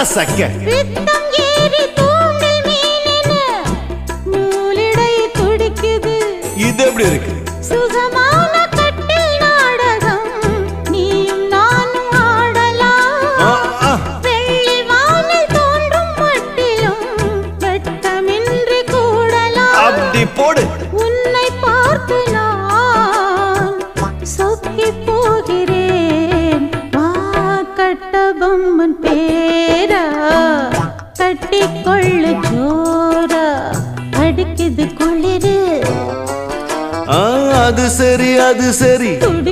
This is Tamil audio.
கசக்க பித்தம் ஏறி தூண்டில் மீனென நூலிடை துடிக்குது. இது எப்படி இருக்கு? சுகமான கட்டில் நாடகம் நீயும் நானும் ஆடலாம். வெள்ளி வானில் தோன்றும் மட்டிலும் வெட்டமின்றி கூடலாம். அப்படி போடு. உன்னை பார்த்து நான் சொக்கி போகிறேன். வா கட்டபொம்மன் பேரா கட்டிக்கொள்ளு ஜோரா அடிக்குது குளிரு. அது சரி அது சரி.